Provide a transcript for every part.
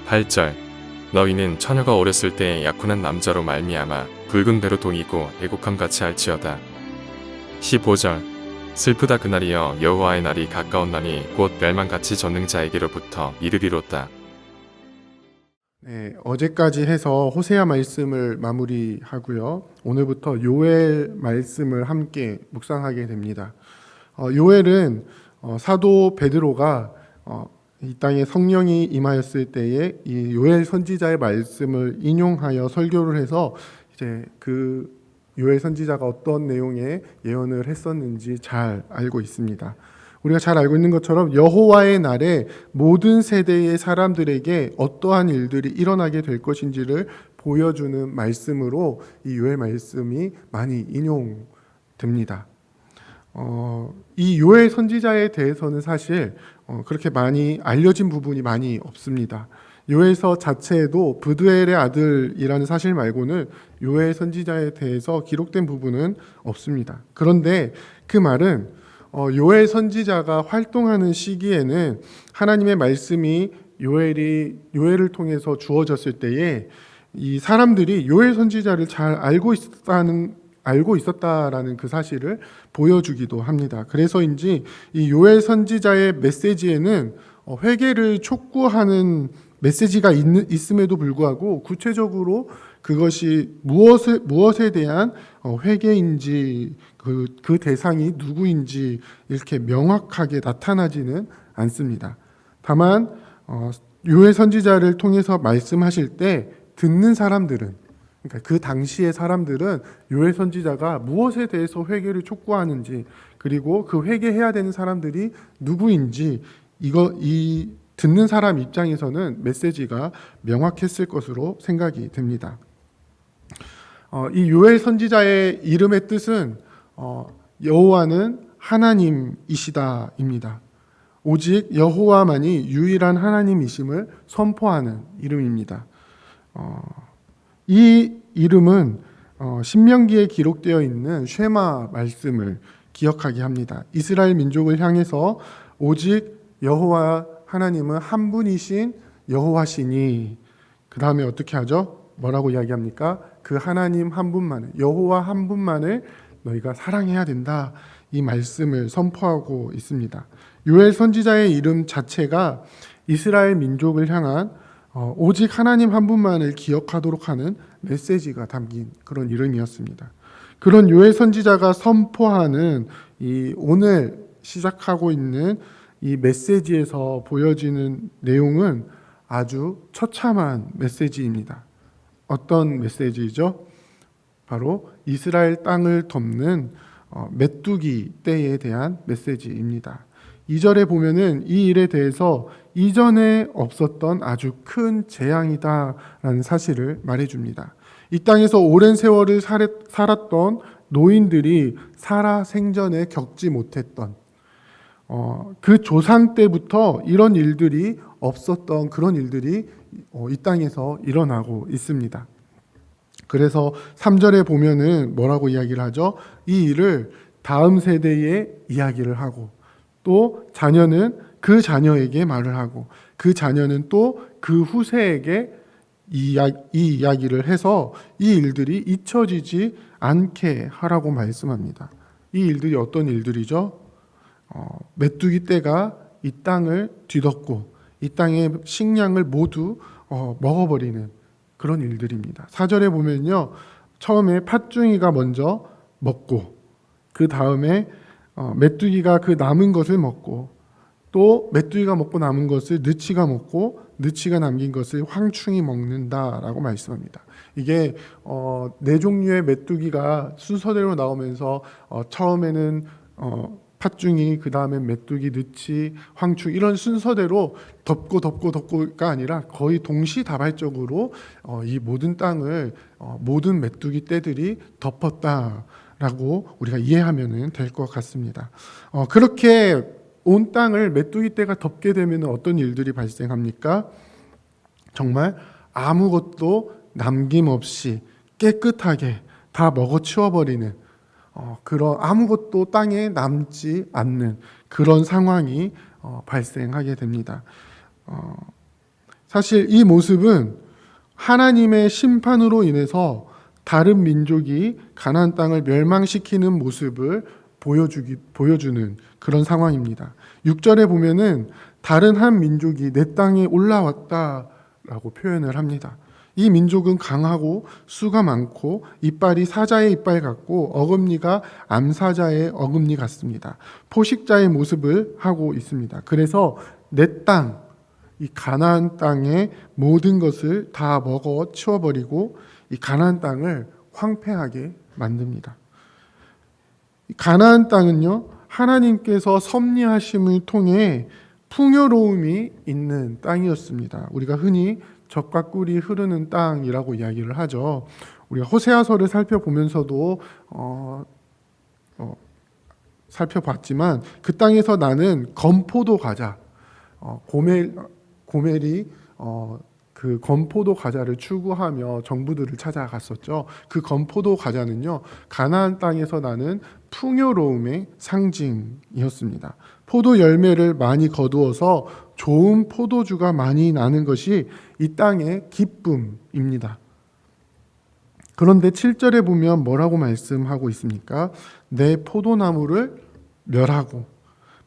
8절 너희는 처녀가 어렸을 때 약혼한 남자로 말미암아 붉은 배로 동이고 애곡함 같이 할지어다. 15절 슬프다 그날이여 여호와의 날이 가까웠나니 곧 멸망같이 전능자에게로부터 이르리로다. 네, 어제까지 해서 호세아 말씀을 마무리하고요. 오늘부터 요엘 말씀을 함께 묵상하게 됩니다. 요엘은 사도 베드로가 이 땅에 성령이 임하였을 때에 이 요엘 선지자의 말씀을 인용하여 설교를 해서 이제 그 요엘 선지자가 어떤 내용의 예언을 했었는지 잘 알고 있습니다. 우리가 잘 알고 있는 것처럼 여호와의 날에 모든 세대의 사람들에게 어떠한 일들이 일어나게 될 것인지를 보여주는 말씀으로 이 요엘 말씀이 많이 인용됩니다. 이 요엘 선지자에 대해서는 사실 그렇게 많이 알려진 부분이 많이 없습니다. 요엘서 자체에도 브드엘의 아들이라는 사실 말고는 요엘 선지자에 대해서 기록된 부분은 없습니다. 그런데 그 말은 요엘 선지자가 활동하는 시기에는 하나님의 말씀이 요엘을 통해서 주어졌을 때에 이 사람들이 요엘 선지자를 잘 알고 있었다라는 그 사실을 보여주기도 합니다. 그래서인지 이 요엘 선지자의 메시지에는 회개를 촉구하는 메시지가 있음에도 불구하고 구체적으로 그것이 무엇에 대한 회개인지 그 대상이 누구인지 이렇게 명확하게 나타나지는 않습니다. 다만 요엘 선지자를 통해서 말씀하실 때 듣는 사람들은, 그러니까 그 당시의 사람들은 요엘 선지자가 무엇에 대해서 회개를 촉구하는지, 그리고 그 회개해야 되는 사람들이 누구인지 이 듣는 사람 입장에서는 메시지가 명확했을 것으로 생각이 됩니다. 이 요엘 선지자의 이름의 뜻은 여호와는 하나님이시다입니다. 오직 여호와만이 유일한 하나님이심을 선포하는 이름입니다. 이 이름은 신명기에 기록되어 있는 쉐마 말씀을 기억하게 합니다. 이스라엘 민족을 향해서 오직 여호와 하나님은 한 분이신 여호와시니, 그 다음에 어떻게 하죠? 뭐라고 이야기합니까? 그 하나님 한 분만을, 여호와 한 분만을 너희가 사랑해야 된다, 이 말씀을 선포하고 있습니다. 요엘 선지자의 이름 자체가 이스라엘 민족을 향한 오직 하나님 한 분만을 기억하도록 하는 메시지가 담긴 그런 이름이었습니다. 그런 요엘 선지자가 선포하는 이 오늘 시작하고 있는 이 메시지에서 보여지는 내용은 아주 처참한 메시지입니다. 어떤 메시지죠? 바로 이스라엘 땅을 덮는 메뚜기 떼에 대한 메시지입니다. 2절에 보면은 이 일에 대해서 이전에 없었던 아주 큰 재앙이다라는 사실을 말해줍니다. 이 땅에서 오랜 세월을 살았던 노인들이 살아 생전에 겪지 못했던 그 조상 때부터 이런 일들이 없었던 그런 일들이 이 땅에서 일어나고 있습니다. 그래서 3절에 보면은 뭐라고 이야기를 하죠? 이 일을 다음 세대에 이야기를 하고, 또 자녀는 그 자녀에게 말을 하고, 그 자녀는 또 그 후세에게 이 이야기를 해서 이 일들이 잊혀지지 않게 하라고 말씀합니다. 이 일들이 어떤 일들이죠? 메뚜기 떼가 이 땅을 뒤덮고 이 땅의 식량을 모두 먹어버리는 그런 일들입니다. 4절에 보면요, 처음에 팥중이가 먼저 먹고, 그 다음에 메뚜기가 그 남은 것을 먹고, 또 메뚜기가 먹고 남은 것을 느치가 먹고, 느치가 남긴 것을 황충이 먹는다라고 말씀합니다. 이게 네 종류의 메뚜기가 순서대로 나오면서 처음에는 팥중이, 그 다음에 메뚜기, 느치, 황충, 이런 순서대로 덮고가 아니라 거의 동시다발적으로 이 모든 땅을 모든 메뚜기 떼들이 덮었다라고 우리가 이해하면 될 것 같습니다. 그렇게 온 땅을 메뚜기 떼가 덮게 되면 어떤 일들이 발생합니까? 정말 아무것도 남김없이 깨끗하게 다 먹어치워버리는 그런, 아무것도 땅에 남지 않는 그런 상황이 발생하게 됩니다. 사실 이 모습은 하나님의 심판으로 인해서 다른 민족이 가나안 땅을 멸망시키는 모습을 보여주는 그런 상황입니다. 6절에 보면은 다른 한 민족이 내 땅에 올라왔다라고 표현을 합니다. 이 민족은 강하고 수가 많고 이빨이 사자의 이빨 같고 어금니가 암사자의 어금니 같습니다. 포식자의 모습을 하고 있습니다. 그래서 내 땅, 이 가나안 땅의 모든 것을 다 먹어 치워버리고 이 가나안 땅을 황폐하게 만듭니다. 이 가나안 땅은요, 하나님께서 섭리하심을 통해 풍요로움이 있는 땅이었습니다. 우리가 흔히 젖과 꿀이 흐르는 땅이라고 이야기를 하죠. 우리가 호세아서를 살펴보면서도 살펴봤지만 그 땅에서 나는 건포도 과자, 고멜이 그 건포도 과자를 추구하며 정부들을 찾아갔었죠. 그 건포도 과자는요, 가나안 땅에서 나는 풍요로움의 상징이었습니다. 포도 열매를 많이 거두어서 좋은 포도주가 많이 나는 것이 이 땅의 기쁨입니다. 그런데 7절에 보면 뭐라고 말씀하고 있습니까? 내 포도나무를 멸하고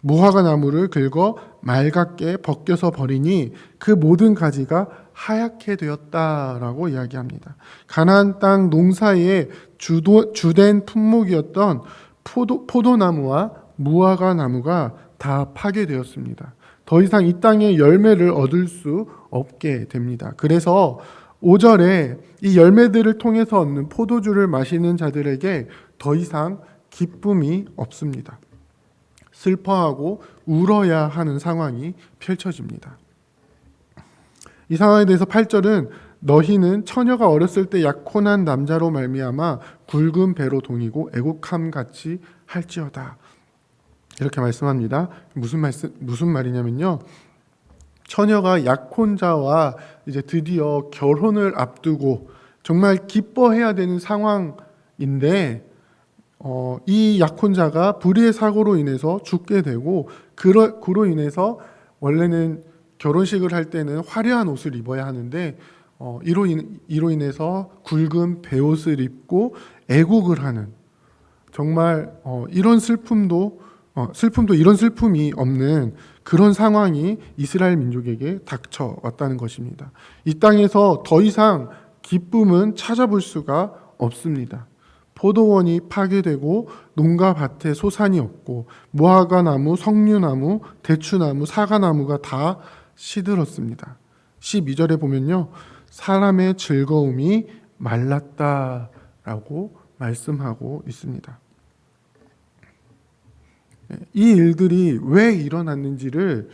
무화과 나무를 긁어 맑게 벗겨서 버리니 그 모든 가지가 하얗게 되었다라고 이야기합니다. 가나안 땅 농사의 주된 품목이었던 포도나무와 무화과 나무가 다 파괴되었습니다. 더 이상 이 땅의 열매를 얻을 수 없게 됩니다. 그래서 5절에 이 열매들을 통해서 얻는 포도주를 마시는 자들에게 더 이상 기쁨이 없습니다. 슬퍼하고 울어야 하는 상황이 펼쳐집니다. 이 상황에 대해서 8절은 너희는 처녀가 어렸을 때 약혼한 남자로 말미암아 굵은 배로 동이고 애국함 같이 할지어다. 이렇게 말씀합니다. 무슨 말이냐면요. 처녀가 약혼자와 이제 드디어 결혼을 앞두고 정말 기뻐해야 되는 상황인데 이 약혼자가 불의의 사고로 인해서 죽게 되고 그로 인해서 원래는 결혼식을 할 때는 화려한 옷을 입어야 하는데 이로 인해서 굵은 베옷을 입고 애국을 하는 정말 이런 슬픔도 이런 슬픔이 없는 그런 상황이 이스라엘 민족에게 닥쳐왔다는 것입니다. 이 땅에서 더 이상 기쁨은 찾아볼 수가 없습니다. 포도원이 파괴되고 농가 밭에 소산이 없고 무화과 나무, 석류나무, 대추나무, 사과나무가 다 시들었습니다. 12절에 보면요. 사람의 즐거움이 말랐다라고 말씀하고 있습니다. 이 일들이 왜 일어났는지는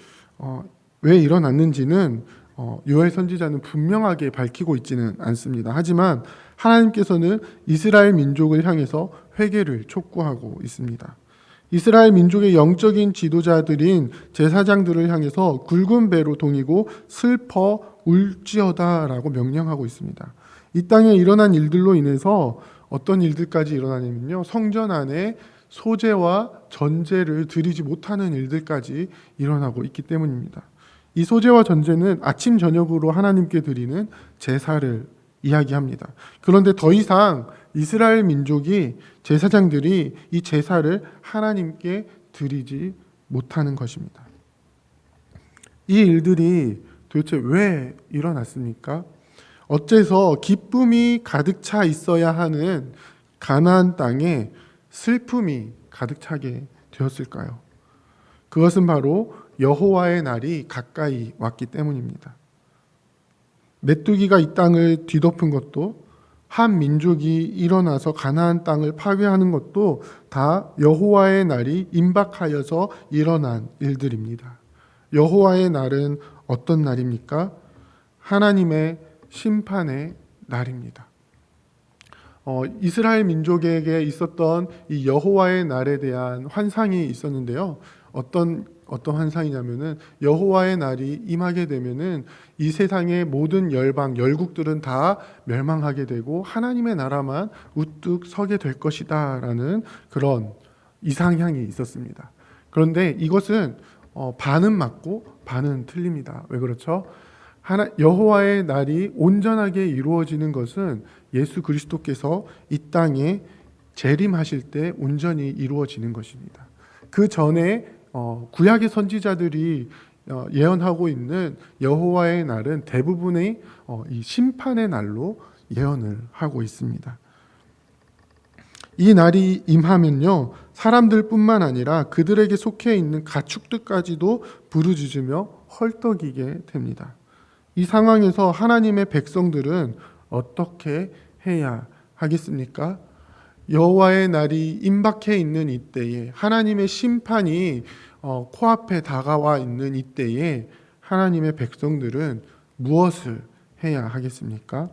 요엘 선지자는 분명하게 밝히고 있지는 않습니다. 하지만 하나님께서는 이스라엘 민족을 향해서 회개를 촉구하고 있습니다. 이스라엘 민족의 영적인 지도자들인 제사장들을 향해서 굵은 배로 동이고 슬퍼 울지어다라고 명령하고 있습니다. 이 땅에 일어난 일들로 인해서 어떤 일들까지 일어나냐면요. 성전 안에 소제와 전제를 드리지 못하는 일들까지 일어나고 있기 때문입니다. 이 소제와 전제는 아침 저녁으로 하나님께 드리는 제사를 이야기합니다. 그런데 더 이상 이스라엘 민족이 제사장들이 이 제사를 하나님께 드리지 못하는 것입니다. 이 일들이 도대체 왜 일어났습니까? 어째서 기쁨이 가득 차 있어야 하는 가나안 땅에 슬픔이 가득 차게 되었을까요? 그것은 바로 여호와의 날이 가까이 왔기 때문입니다. 메뚜기가 이 땅을 뒤덮은 것도 한 민족이 일어나서 가나안 땅을 파괴하는 것도 다 여호와의 날이 임박하여서 일어난 일들입니다. 여호와의 날은 어떤 날입니까? 하나님의 심판의 날입니다. 이스라엘 민족에게 있었던 이 여호와의 날에 대한 환상이 있었는데요. 어떤 환상이냐면은 여호와의 날이 임하게 되면은 이 세상의 모든 열방 열국들은 다 멸망하게 되고 하나님의 나라만 우뚝 서게 될 것이다라는 그런 이상향이 있었습니다. 그런데 이것은 반은 맞고 반은 틀립니다. 왜 그렇죠? 여호와의 날이 온전하게 이루어지는 것은 예수 그리스도께서 이 땅에 재림하실 때 온전히 이루어지는 것입니다. 그 전에 구약의 선지자들이 예언하고 있는 여호와의 날은 대부분의 이 심판의 날로 예언을 하고 있습니다. 이 날이 임하면요, 사람들뿐만 아니라 그들에게 속해 있는 가축들까지도 부르짖으며 헐떡이게 됩니다. 이 상황에서 하나님의 백성들은 어떻게 해야 하겠습니까? 여호와의 날이 임박해 있는 이때에, 하나님의 심판이 코앞에 다가와 있는 이때에 하나님의 백성들은 무엇을 해야 하겠습니까?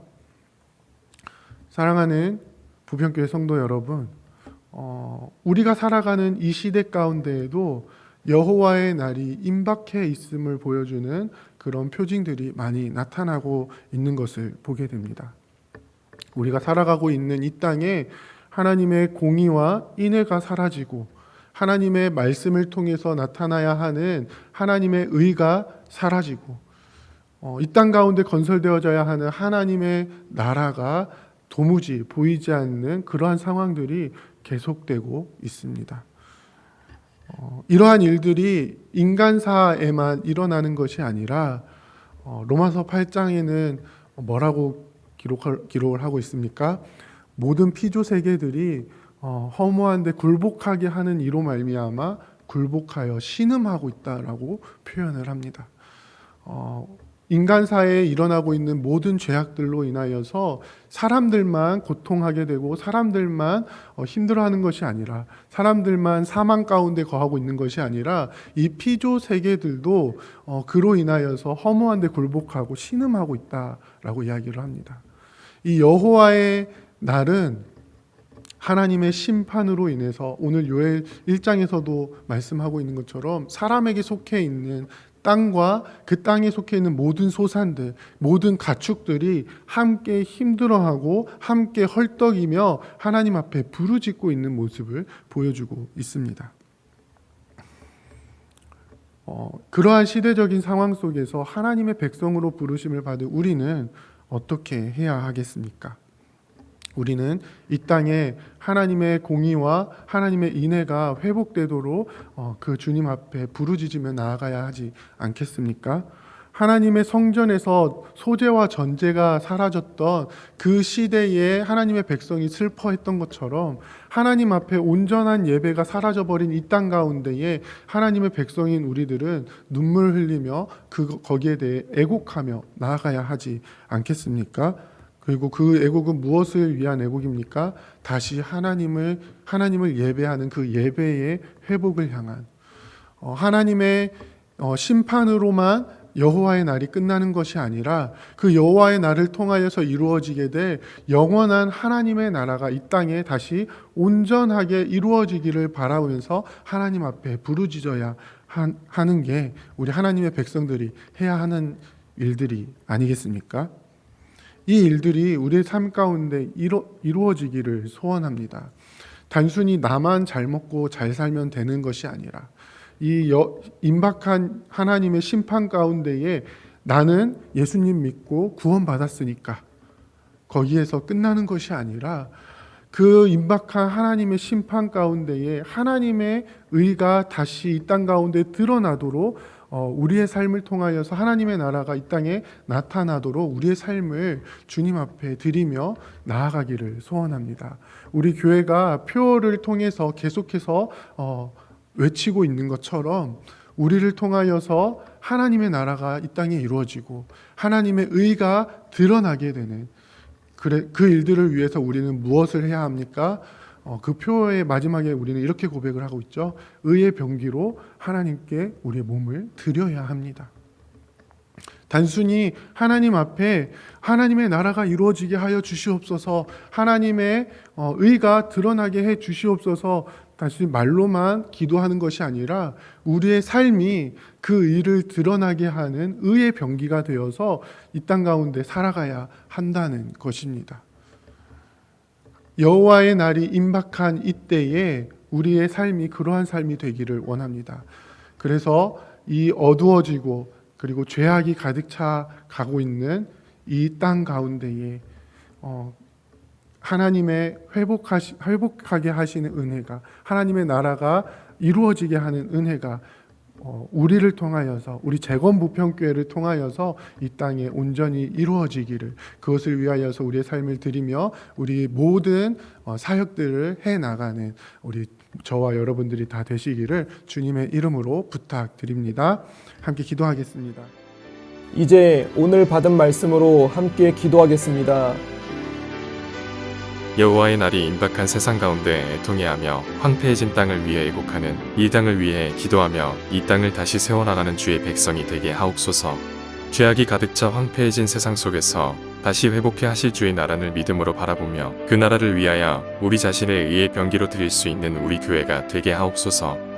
사랑하는 부평교회 성도 여러분, 우리가 살아가는 이 시대 가운데에도 여호와의 날이 임박해 있음을 보여주는 그런 표징들이 많이 나타나고 있는 것을 보게 됩니다. 우리가 살아가고 있는 이 땅에 하나님의 공의와 인애가 사라지고 하나님의 말씀을 통해서 나타나야 하는 하나님의 의가 사라지고 이 땅 가운데 건설되어져야 하는 하나님의 나라가 도무지 보이지 않는 그러한 상황들이 계속되고 있습니다. 이러한 일들이 인간사에만 일어나는 것이 아니라 로마서 8장에는 뭐라고 기록을 하고 있습니까? 모든 피조 세계들이 허무한데 굴복하게 하는 이로 말미암아 굴복하여 신음하고 있다라고 표현을 합니다. 인간사에 일어나고 있는 모든 죄악들로 인하여서 사람들만 고통하게 되고 사람들만 힘들어하는 것이 아니라, 사람들만 사망 가운데 거하고 있는 것이 아니라 이 피조 세계들도 그로 인하여서 허무한데 굴복하고 신음하고 있다라고 이야기를 합니다. 이 여호와의 날은 하나님의 심판으로 인해서 오늘 요엘 1장에서도 말씀하고 있는 것처럼 사람에게 속해 있는 땅과 그 땅에 속해 있는 모든 소산들, 모든 가축들이 함께 힘들어하고 함께 헐떡이며 하나님 앞에 부르짖고 있는 모습을 보여주고 있습니다. 그러한 시대적인 상황 속에서 하나님의 백성으로 부르심을 받은 우리는 어떻게 해야 하겠습니까? 우리는 이 땅에 하나님의 공의와 하나님의 인애가 회복되도록 그 주님 앞에 부르짖으며 나아가야 하지 않겠습니까? 하나님의 성전에서 소재와 전제가 사라졌던 그 시대에 하나님의 백성이 슬퍼했던 것처럼 하나님 앞에 온전한 예배가 사라져버린 이 땅 가운데에 하나님의 백성인 우리들은 눈물 흘리며 거기에 대해 애곡하며 나아가야 하지 않겠습니까? 그리고 그 애곡은 무엇을 위한 애곡입니까? 다시 하나님을 예배하는 그 예배의 회복을 향한, 하나님의 심판으로만 여호와의 날이 끝나는 것이 아니라 그 여호와의 날을 통하여서 이루어지게 될 영원한 하나님의 나라가 이 땅에 다시 온전하게 이루어지기를 바라면서 하나님 앞에 부르짖어야 하는 게 우리 하나님의 백성들이 해야 하는 일들이 아니겠습니까? 이 일들이 우리의 삶 가운데 이루어지기를 소원합니다. 단순히 나만 잘 먹고 잘 살면 되는 것이 아니라 이 임박한 하나님의 심판 가운데에 나는 예수님 믿고 구원받았으니까 거기에서 끝나는 것이 아니라 그 임박한 하나님의 심판 가운데에 하나님의 의가 다시 이 땅 가운데 드러나도록 우리의 삶을 통하여서 하나님의 나라가 이 땅에 나타나도록 우리의 삶을 주님 앞에 드리며 나아가기를 소원합니다. 우리 교회가 표를 통해서 계속해서 외치고 있는 것처럼 우리를 통하여서 하나님의 나라가 이 땅에 이루어지고 하나님의 의가 드러나게 되는 그 일들을 위해서 우리는 무엇을 해야 합니까? 그 표의 마지막에 우리는 이렇게 고백을 하고 있죠. 의의 병기로 하나님께 우리의 몸을 드려야 합니다. 단순히 하나님 앞에 하나님의 나라가 이루어지게 하여 주시옵소서, 하나님의 의가 드러나게 해 주시옵소서, 단순히 말로만 기도하는 것이 아니라 우리의 삶이 그 의를 드러나게 하는 의의 병기가 되어서 이 땅 가운데 살아가야 한다는 것입니다. 여호와의 날이 임박한 이때에 우리의 삶이 그러한 삶이 되기를 원합니다. 그래서 이 어두워지고 그리고 죄악이 가득 차 가고 있는 이 땅 가운데에 하나님의 회복하게 하시는 은혜가, 하나님의 나라가 이루어지게 하는 은혜가 우리를 통하여서, 우리 재건부평교회를 통하여서 이 땅에 온전히 이루어지기를, 그것을 위하여서 우리의 삶을 드리며 우리 모든 사역들을 해나가는 우리 저와 여러분들이 다 되시기를 주님의 이름으로 부탁드립니다. 함께 기도하겠습니다. 이제 오늘 받은 말씀으로 함께 기도하겠습니다. 여호와의 날이 임박한 세상 가운데 애통해하며 황폐해진 땅을 위해 애곡하는 이 땅을 위해 기도하며 이 땅을 다시 세워나가는 주의 백성이 되게 하옵소서. 죄악이 가득 차 황폐해진 세상 속에서 다시 회복해 하실 주의 나라를 믿음으로 바라보며 그 나라를 위하여 우리 자신의 의의 병기로 드릴 수 있는 우리 교회가 되게 하옵소서.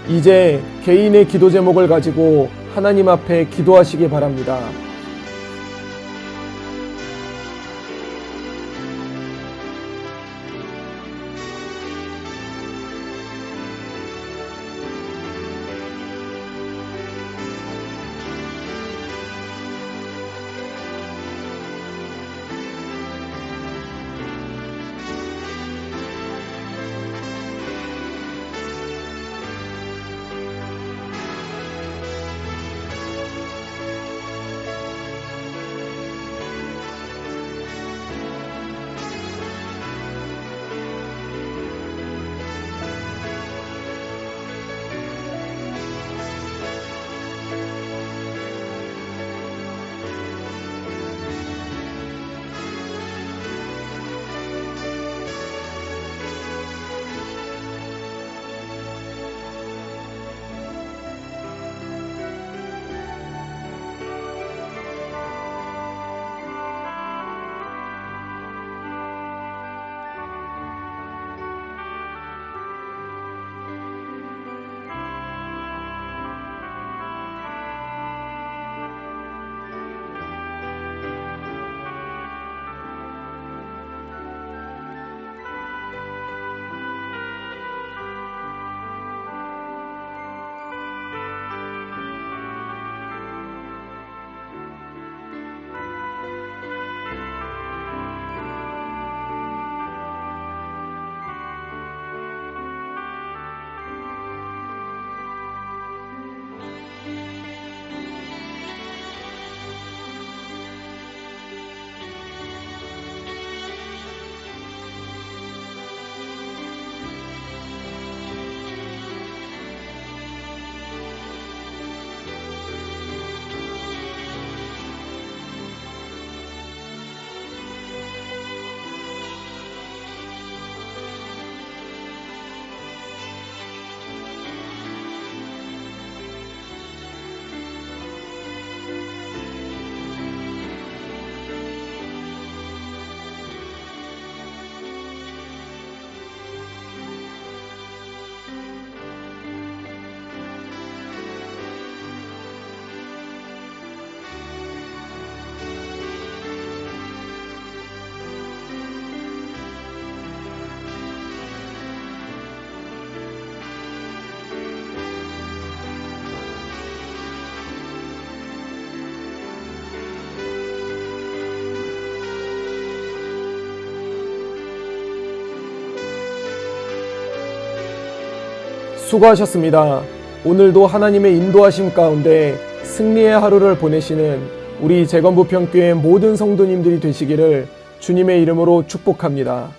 이제 개인의 기도 제목을 가지고 하나님 앞에 기도하시기 바랍니다. 수고하셨습니다. 오늘도 하나님의 인도하심 가운데 승리의 하루를 보내시는 우리 재건부평교회 모든 성도님들이 되시기를 주님의 이름으로 축복합니다.